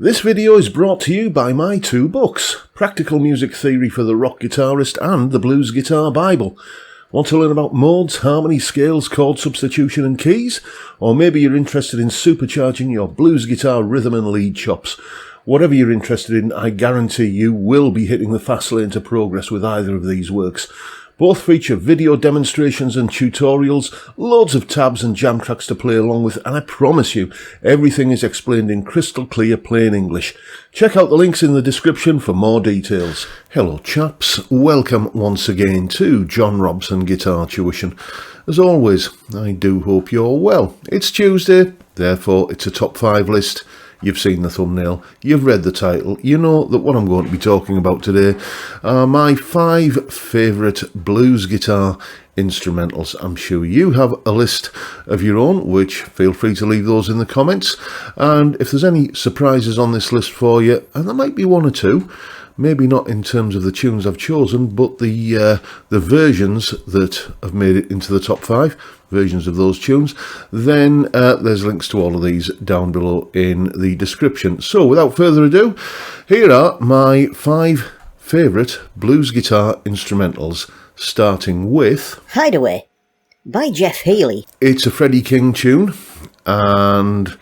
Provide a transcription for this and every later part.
This video is brought to you by my two books, Practical Music Theory for the Rock Guitarist and The Blues Guitar Bible. Want to learn about modes, harmony, scales, chord substitution and keys? Or maybe you're interested in supercharging your blues guitar rhythm and lead chops. Whatever you're interested in, I guarantee you will be hitting the fast lane to progress with either of these works. Both feature video demonstrations and tutorials, loads of tabs and jam tracks to play along with, and I promise you, everything is explained in crystal clear plain English. Check out the links in the description for more details. Hello chaps, welcome once again to John Robson Guitar Tuition. As always, I do hope you're well. It's Tuesday, therefore it's a top 5 list. You've seen the thumbnail, you've read the title, you know that what I'm going to be talking about today are my 5 favourite blues guitar instrumentals. I'm sure you have a list of your own, which feel free to leave those in the comments. And if there's any surprises on this list for you, and there might be one or two, maybe not in terms of the tunes I've chosen, but the versions that have made it into the top 5, versions of those tunes, then there's links to all of these down below in the description. So without further ado, here are my 5 favourite blues guitar instrumentals, starting with Hideway by Jeff Healey. It's a Freddie King tune, and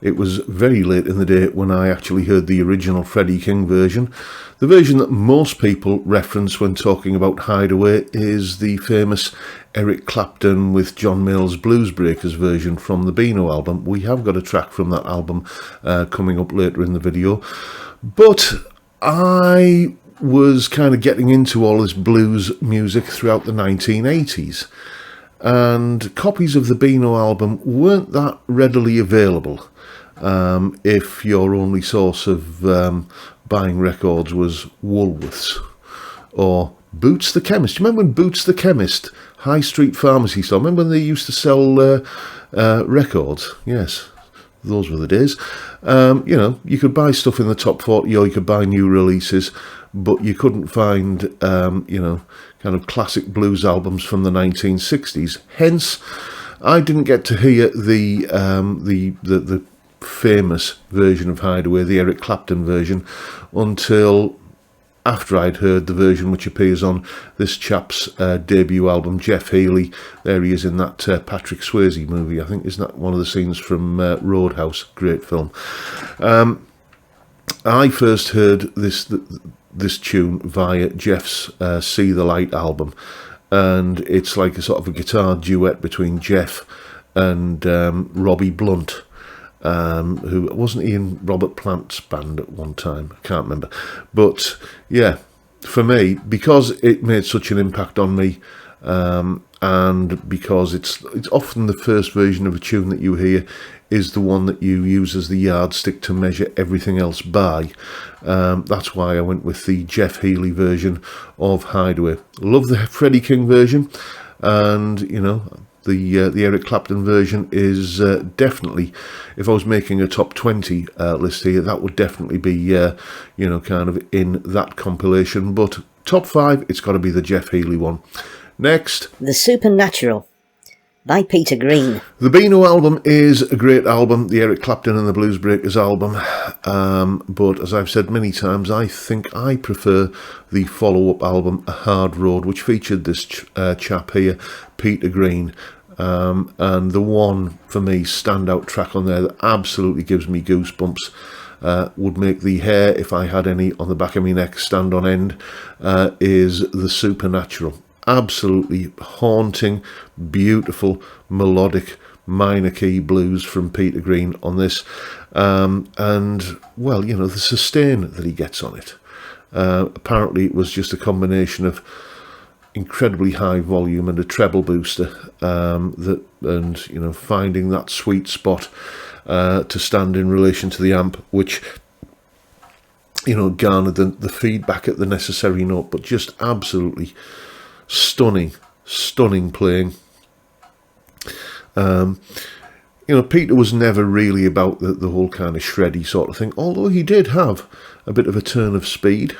it was very late in the day when I actually heard the original Freddie King version. The version that most people reference when talking about Hideway is the famous Eric Clapton with John Mayall's Blues Breakers version from the Beano album. We have got a track from that album coming up later in the video. But I was kind of getting into all this blues music throughout the 1980s. And copies of the Beano album weren't that readily available. If your only source of buying records was Woolworths or Boots the Chemist. Do you remember when Boots the Chemist, High Street Pharmacy store, remember when they used to sell records? Yes, those were the days. You know, you could buy stuff in the top 40 or you could buy new releases, but you couldn't find, you know, kind of classic blues albums from the 1960s. Hence, I didn't get to hear the famous version of Hideway, the Eric Clapton version, until after I'd heard the version which appears on this chap's debut album, Jeff Healey. There he is in that Patrick Swayze movie, I think. Isn't that one of the scenes from Roadhouse? Great film. I first heard this tune via Jeff's See the Light album, and it's like a sort of a guitar duet between Jeff and Robbie Blunt. Who wasn't he in Robert Plant's band at one time? I can't remember. But yeah, for me, because it made such an impact on me, and because it's often the first version of a tune that you hear is the one that you use as the yardstick to measure everything else by. That's why I went with the Jeff Healey version of Hideway. Love the Freddie King version, and you know, the Eric Clapton version is definitely, if I was making a top 20 list here, that would definitely be, you know, kind of in that compilation. But top 5, it's got to be the Jeff Healey one. Next, The Supernatural by Peter Green. The Beano album is a great album, the Eric Clapton and the Blues Breakers album, but as I've said many times, I think I prefer the follow-up album, A Hard Road, which featured this chap here, Peter Green, and the one, for me, standout track on there that absolutely gives me goosebumps, would make the hair, if I had any on the back of my neck, stand on end, is The Supernatural. Absolutely haunting, beautiful, melodic, minor key blues from Peter Green on this. And, well, you know, the sustain that he gets on it. Apparently it was just a combination of incredibly high volume and a treble booster, and, you know, finding that sweet spot to stand in relation to the amp, which, you know, garnered the feedback at the necessary note, but just absolutely stunning playing. You know, Peter was never really about the whole kind of shreddy sort of thing, although he did have a bit of a turn of speed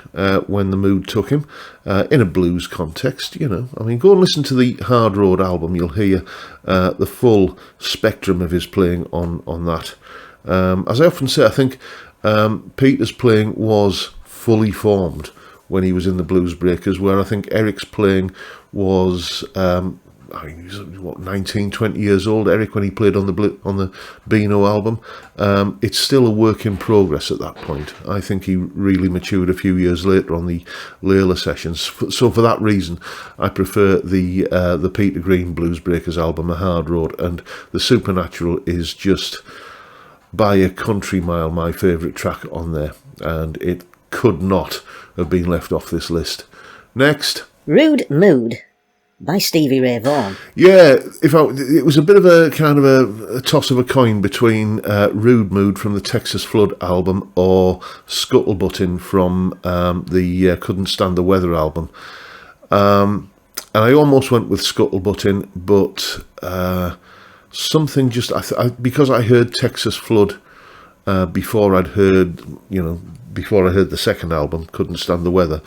when the mood took him, in a blues context, you know. I mean, go and listen to the Hard Road album, you'll hear the full spectrum of his playing on that. As I often say, I think Peter's playing was fully formed when he was in the Blues Breakers, where I think Eric's playing was, he was, 19, 20 years old, Eric, when he played on the Beano album. It's still a work in progress at that point. I think he really matured a few years later on the Layla sessions. So for that reason, I prefer the Peter Green Blues Breakers album, A Hard Road, and the Supernatural is just by a country mile my favourite track on there, and it could not have been left off this list. Next. Rude Mood by Stevie Ray Vaughan. Yeah, it was a bit of a kind of a toss of a coin between Rude Mood from the Texas Flood album or Scuttlebuttin' from the Couldn't Stand the Weather album. And I almost went with Scuttlebuttin', but something just because I heard Texas Flood before I heard the second album, Couldn't Stand the Weather.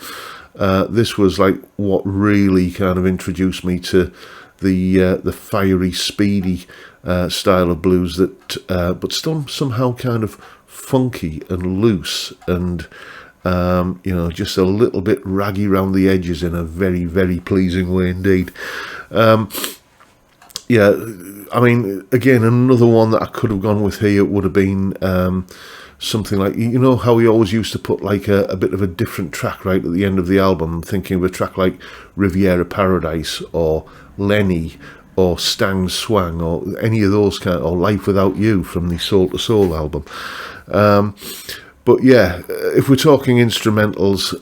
This was like what really kind of introduced me to the fiery, speedy style of blues that, but still somehow kind of funky and loose and just a little bit raggy around the edges in a very, very pleasing way indeed. I mean, again, another one that I could have gone with here would have been something like, how he always used to put like a bit of a different track right at the end of the album. I'm thinking of a track like Riviera Paradise or Lenny or Stang Swang or any of those or Life Without You from the Soul to Soul album. But yeah, if we're talking instrumentals,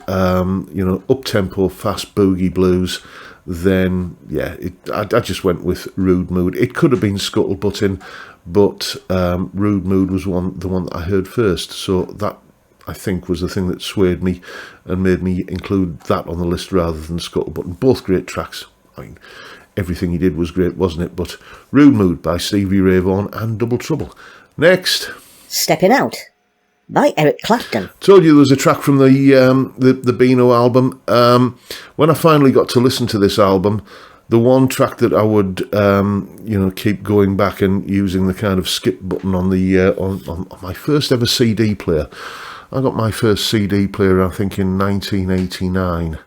up-tempo, fast boogie blues, then yeah, I just went with Rude Mood. It could have been Scuttlebuttin', but Rude Mood was the one that I heard first, so that I think was the thing that swayed me and made me include that on the list rather than Scuttlebuttin'. Both great tracks. I mean, everything he did was great, wasn't it? But Rude Mood by Stevie Ray Vaughan and Double Trouble. Next. Stepping Out by Eric Clapton. Told you there was a track from the Beano album. When I finally got to listen to this album, the one track that I would keep going back and using the kind of skip button on the on my first ever CD player. I got my first CD player, I think, in 1989,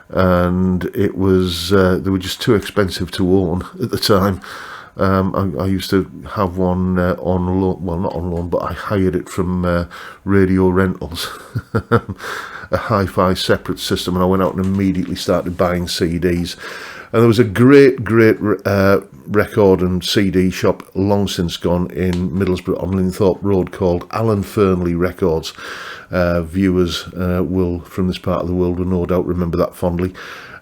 and it was they were just too expensive to own at the time. I used to have one on loan, well, not on loan, but I hired it from Radio Rentals, a hi-fi separate system, and I went out and immediately started buying CDs. And there was a great record and CD shop, long since gone, in Middlesbrough on Linthorpe Road called Alan Fernley Records. Viewers from this part of the world will no doubt remember that fondly.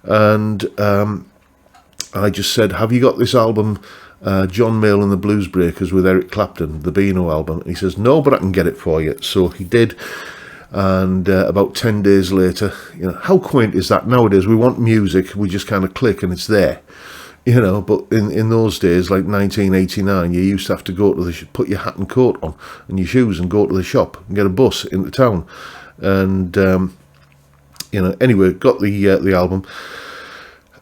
And I just said, have you got this album, John Mayall and the Blues Breakers with Eric Clapton, the Beano album? And he says, no, but I can get it for you. So he did. And about 10 days later, how quaint is that? Nowadays we want music, we just kind of click and it's there, but in those days, like 1989, you used to have to go to put your hat and coat on and your shoes and go to the shop and get a bus into town. And anyway, got the album.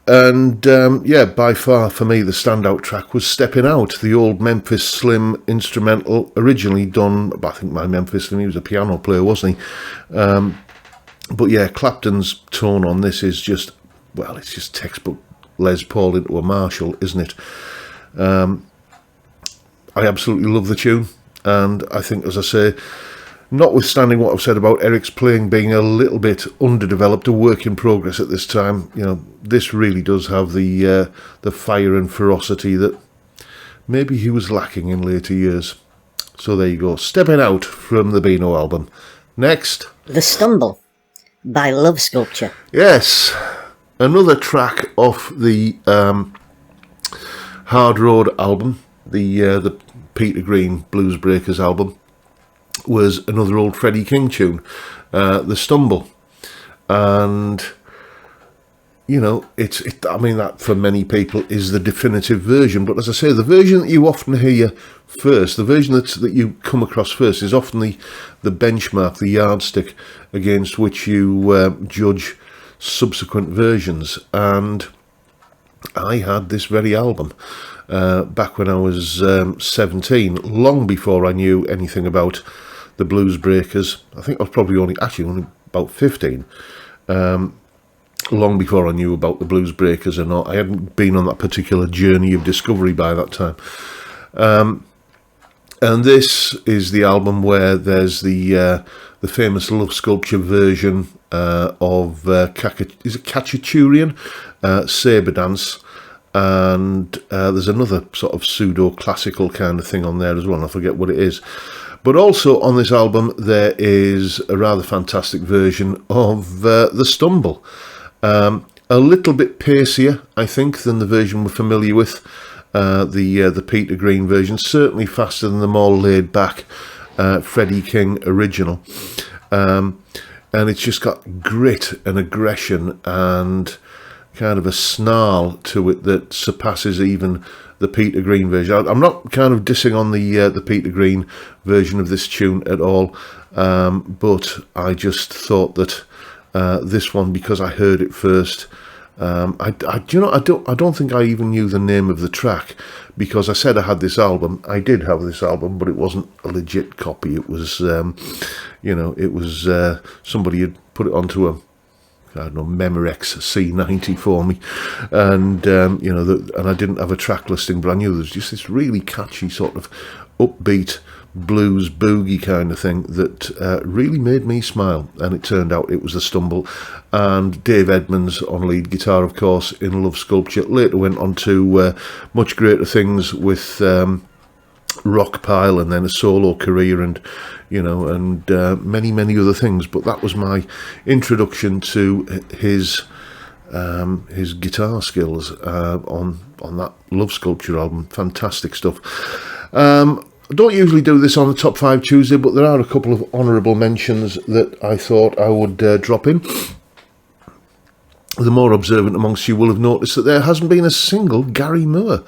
And by far for me the standout track was Stepping Out, the old Memphis Slim instrumental, originally done, I think by Memphis Slim. He was a piano player, wasn't he? But yeah, Clapton's tone on this is just, well, it's just textbook Les Paul into a Marshall, isn't it? I absolutely love the tune, and I think, as I say, notwithstanding what I've said about Eric's playing being a little bit underdeveloped, a work in progress at this time, this really does have the fire and ferocity that maybe he was lacking in later years. So there you go, Stepping Out from the Beano album. Next. The Stumble by Love Sculpture. Yes, another track off the Hard Road album, the Peter Green Blues Breakers album, was another old Freddie King tune, The Stumble. And that for many people is the definitive version, but as I say, the version that you often hear first, the version that you come across first, is often the benchmark, the yardstick against which you judge subsequent versions. And I had this very album back when I was 17, long before I knew anything about the Blues Breakers. I think I was probably only about 15. Long before I knew about the Blues Breakers or not. I hadn't been on that particular journey of discovery by that time. And this is the album where there's the famous Love Sculpture version of Kachachurian, Sabre Dance, and there's another sort of pseudo-classical kind of thing on there as well, and I forget what it is. But also on this album there is a rather fantastic version of The Stumble. A little bit pacier, I think, than the version we're familiar with, the Peter Green version. Certainly faster than the more laid-back Freddie King original. And it's just got grit and aggression and kind of a snarl to it that surpasses even the Peter Green version. I'm not kind of dissing on the Peter Green version of this tune at all, but I just thought that this one, because I heard it first, I don't think I even knew the name of the track, because I said I had this album. I did have this album, but it wasn't a legit copy. It was, it was somebody had put it onto a, I don't know, Memorex C90 for me, and and I didn't have a track listing, but I knew there was just this really catchy sort of upbeat blues boogie kind of thing that really made me smile, and it turned out it was The Stumble. And Dave Edmunds on lead guitar, of course, in Love Sculpture. Later went on to much greater things with Rockpile, and then a solo career, and many other things. But that was my introduction to his guitar skills on that Love Sculpture album. Fantastic stuff. I don't usually do this on the Top 5 Tuesday, but there are a couple of honourable mentions that I thought I would drop in. The more observant amongst you will have noticed that there hasn't been a single Gary Moore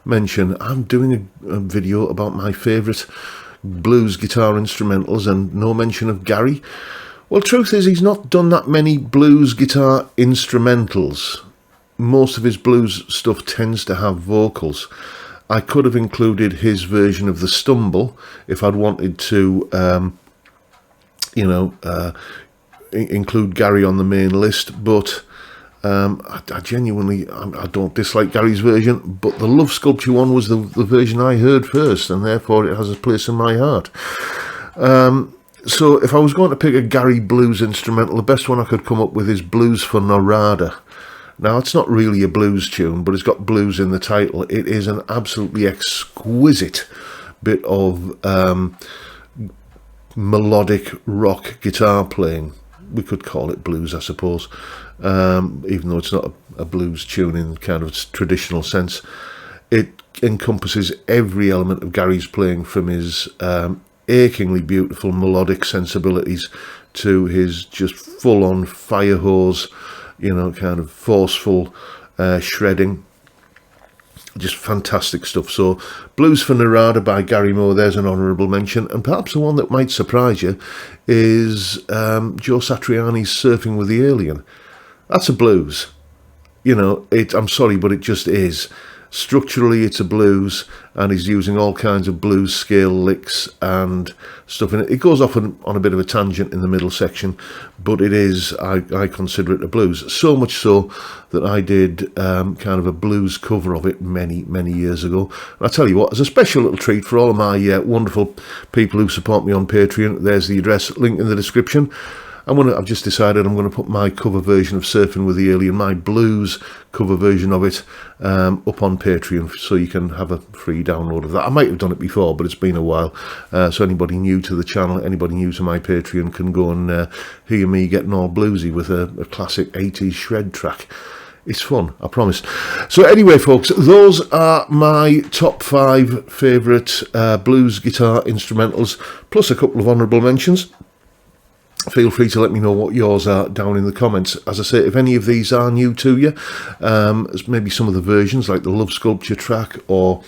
mention. I'm doing a video about my favourite blues guitar instrumentals and no mention of Gary. Well, truth is, he's not done that many blues guitar instrumentals. Most of his blues stuff tends to have vocals. I could have included his version of The Stumble if I'd wanted to, include Gary on the main list, but I genuinely, I don't dislike Gary's version, but the Love Sculpture one was the version I heard first, and therefore it has a place in my heart. So if I was going to pick a Gary blues instrumental, the best one I could come up with is Blues for Narada. Now, it's not really a blues tune, but it's got blues in the title. It is an absolutely exquisite bit of melodic rock guitar playing. We could call it blues, I suppose, even though it's not a blues tune in kind of traditional sense. It encompasses every element of Gary's playing, from his achingly beautiful melodic sensibilities to his just full-on fire hose, kind of forceful shredding. Just fantastic stuff. So Blues for Narada by Gary Moore, there's an honourable mention. And perhaps the one that might surprise you is Joe Satriani's Surfing with the Alien. That's a blues. I'm sorry, but it just is. Structurally, it's a blues, and he's using all kinds of blues scale licks and stuff in it. It goes off on a bit of a tangent in the middle section, but it is, I consider it a blues. So much so that I did kind of a blues cover of it many years ago. And I tell you what, as a special little treat for all of my wonderful people who support me on Patreon, there's the address, link in the description. I've just decided I'm going to put my cover version of Surfing with the Alien, my blues cover version of it, up on Patreon, so you can have a free download of that. I might have done it before, but it's been a while. So anybody new to the channel, anybody new to my Patreon can go and hear me getting all bluesy with a classic 80s shred track. It's fun, I promise. So anyway, folks, those are my top 5 favourite blues guitar instrumentals, plus a couple of honourable mentions. Feel free to let me know what yours are down in the comments. As I say, if any of these are new to you, maybe some of the versions, like the Love Sculpture track, or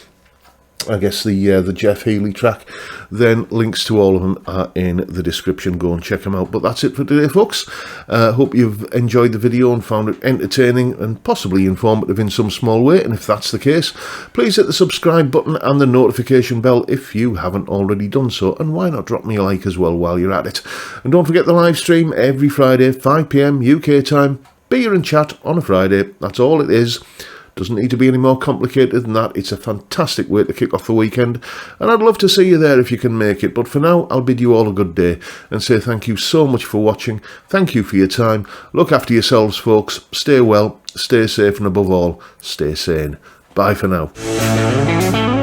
the Jeff Healey track, then links to all of them are in the description. Go and check them out. But that's it for today, folks. Hope you've enjoyed the video and found it entertaining and possibly informative in some small way. And if that's the case, please hit the subscribe button and the notification bell if you haven't already done so. And why not drop me a like as well while you're at it. And don't forget the live stream every Friday, 5 PM UK time. Beer and chat on a Friday. That's all it is. Doesn't need to be any more complicated than that. It's a fantastic way to kick off the weekend, and I'd love to see you there if you can make it. But for now, I'll bid you all a good day and say thank you so much for watching. Thank you for your time. Look after yourselves, folks. Stay well, stay safe, and above all, stay sane. Bye for now.